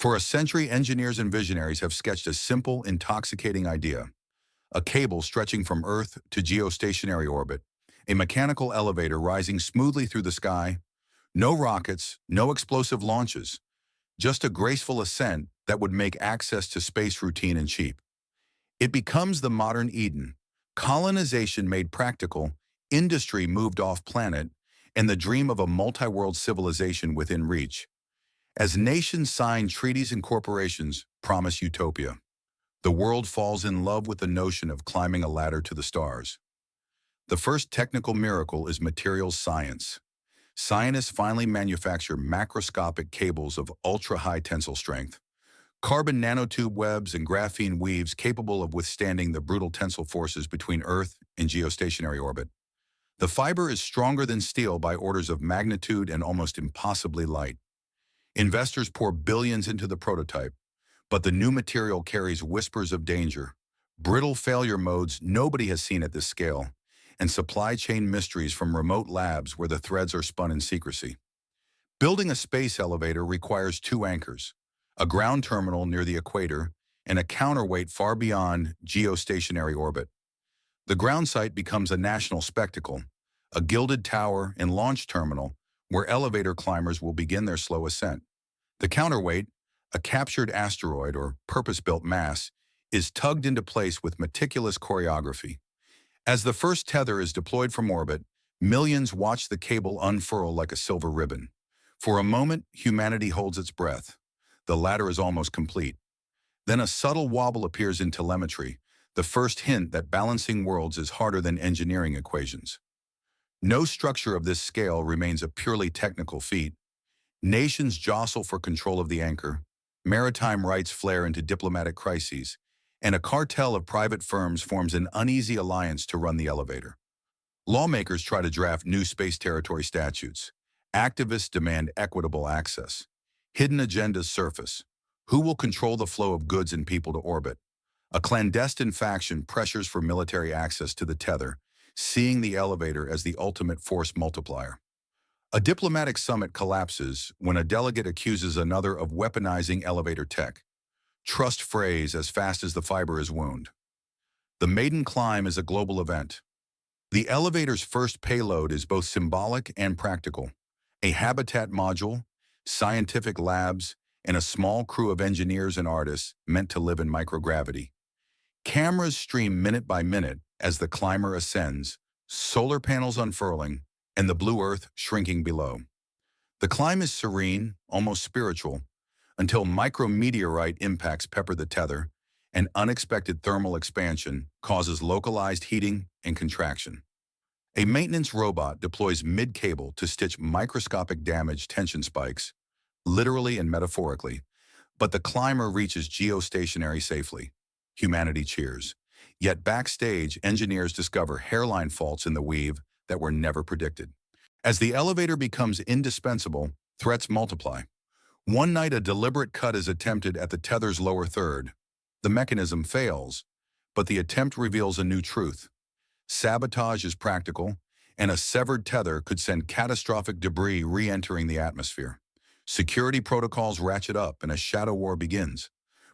For a century, engineers and visionaries have sketched a simple, intoxicating idea: a cable stretching from Earth to geostationary orbit, a mechanical elevator rising smoothly through the sky, no rockets, no explosive launches, just a graceful ascent that would make access to space routine and cheap. It becomes the modern Eden: colonization made practical, industry moved off-planet, and the dream of a multi-world civilization within reach. As nations sign treaties and corporations promise utopia, the world falls in love with the notion of climbing a ladder to the stars. The first technical miracle is materials science. Scientists finally manufacture macroscopic cables of ultra-high tensile strength, carbon nanotube webs and graphene weaves capable of withstanding the brutal tensile forces between Earth and geostationary orbit. The fiber is stronger than steel by orders of magnitude and almost impossibly light. Investors pour billions into the prototype, but the new material carries whispers of danger, brittle failure modes nobody has seen at this scale, and supply chain mysteries from remote labs where the threads are spun in secrecy. Building a space elevator requires two anchors: a ground terminal near the equator and a counterweight far beyond geostationary orbit. The ground site becomes a national spectacle, a gilded tower and launch terminal where elevator climbers will begin their slow ascent. The counterweight, a captured asteroid or purpose-built mass, is tugged into place with meticulous choreography. As the first tether is deployed from orbit, millions watch the cable unfurl like a silver ribbon. For a moment, humanity holds its breath. The ladder is almost complete. Then a subtle wobble appears in telemetry, the first hint that balancing worlds is harder than engineering equations. No structure of this scale remains a purely technical feat. Nations jostle for control of the anchor, maritime rights flare into diplomatic crises, and a cartel of private firms forms an uneasy alliance to run the elevator. Lawmakers try to draft new space territory statutes. Activists demand equitable access. Hidden agendas surface. Who will control the flow of goods and people to orbit? A clandestine faction pressures for military access to the tether, seeing the elevator as the ultimate force multiplier. A diplomatic summit collapses when a delegate accuses another of weaponizing elevator tech. Trust frays as fast as the fiber is wound. The maiden climb is a global event. The elevator's first payload is both symbolic and practical: a habitat module, scientific labs, and a small crew of engineers and artists meant to live in microgravity. Cameras stream minute by minute as the climber ascends, solar panels unfurling, and the blue Earth shrinking below. The climb is serene, almost spiritual, until micrometeorite impacts pepper the tether, and unexpected thermal expansion causes localized heating and contraction. A maintenance robot deploys mid-cable to stitch microscopic damage tension spikes, literally and metaphorically, but the climber reaches geostationary safely. Humanity cheers. Yet backstage, engineers discover hairline faults in the weave that were never predicted. As the elevator becomes indispensable, threats multiply. One night, a deliberate cut is attempted at the tether's lower third. The mechanism fails, but the attempt reveals a new truth. Sabotage is practical, and a severed tether could send catastrophic debris re-entering the atmosphere. Security protocols ratchet up and a shadow war begins.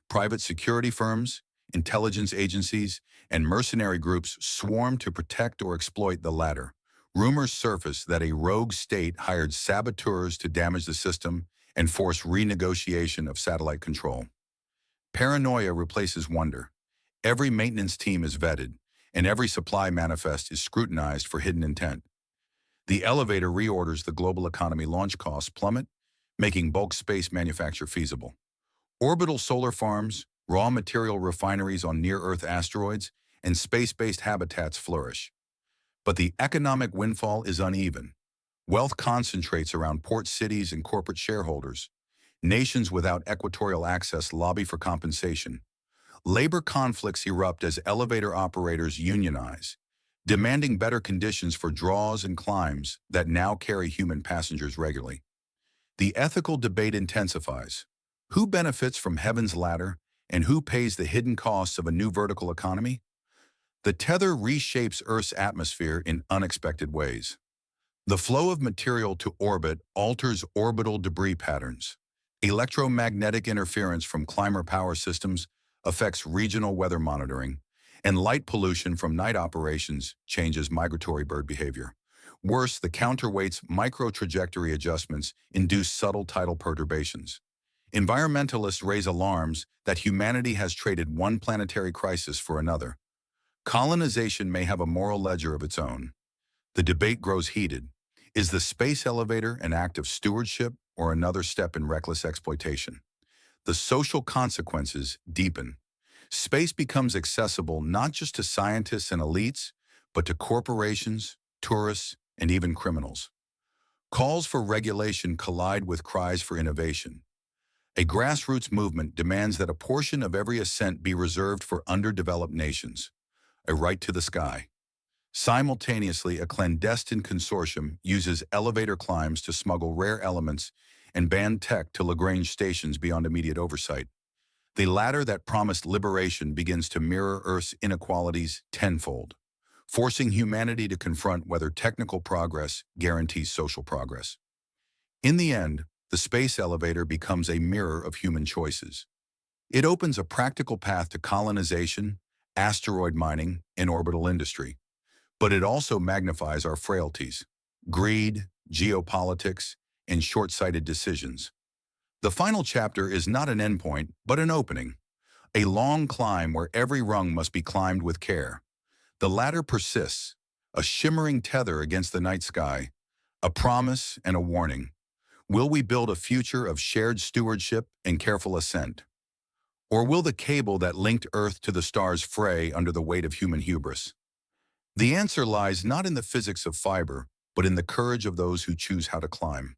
Private security firms, intelligence agencies, and mercenary groups swarm to protect or exploit the latter. Rumors surface that a rogue state hired saboteurs to damage the system and force renegotiation of satellite control. Paranoia replaces wonder. Every maintenance team is vetted, and every supply manifest is scrutinized for hidden intent. The elevator reorders the global economy. Launch costs plummet, making bulk space manufacture feasible. Orbital solar farms, raw material refineries on near-Earth asteroids, and space-based habitats flourish. But the economic windfall is uneven. Wealth concentrates around port cities and corporate shareholders. Nations without equatorial access lobby for compensation. Labor conflicts erupt as elevator operators unionize, demanding better conditions for draws and climbs that now carry human passengers regularly. The ethical debate intensifies. Who benefits from heaven's ladder, and who pays the hidden costs of a new vertical economy? The tether reshapes Earth's atmosphere in unexpected ways. The flow of material to orbit alters orbital debris patterns. Electromagnetic interference from climber power systems affects regional weather monitoring, and light pollution from night operations changes migratory bird behavior. Worse, the counterweights micro-trajectory adjustments induce subtle tidal perturbations. Environmentalists raise alarms that humanity has traded one planetary crisis for another. Colonization may have a moral ledger of its own. The debate grows heated. Is the space elevator an act of stewardship or another step in reckless exploitation? The social consequences deepen. Space becomes accessible not just to scientists and elites, but to corporations, tourists, and even criminals. Calls for regulation collide with cries for innovation. A grassroots movement demands that a portion of every ascent be reserved for underdeveloped nations, a right to the sky. Simultaneously, a clandestine consortium uses elevator climbs to smuggle rare elements and ban tech to Lagrange stations beyond immediate oversight. The latter that promised liberation begins to mirror Earth's inequalities tenfold, forcing humanity to confront whether technical progress guarantees social progress. In the end, the space elevator becomes a mirror of human choices. It opens a practical path to colonization, asteroid mining, and orbital industry. But it also magnifies our frailties, greed, geopolitics, and short-sighted decisions. The final chapter is not an endpoint, but an opening, a long climb where every rung must be climbed with care. The ladder persists, a shimmering tether against the night sky, a promise and a warning. Will we build a future of shared stewardship and careful ascent? Or will the cable that linked Earth to the stars fray under the weight of human hubris? The answer lies not in the physics of fiber, but in the courage of those who choose how to climb.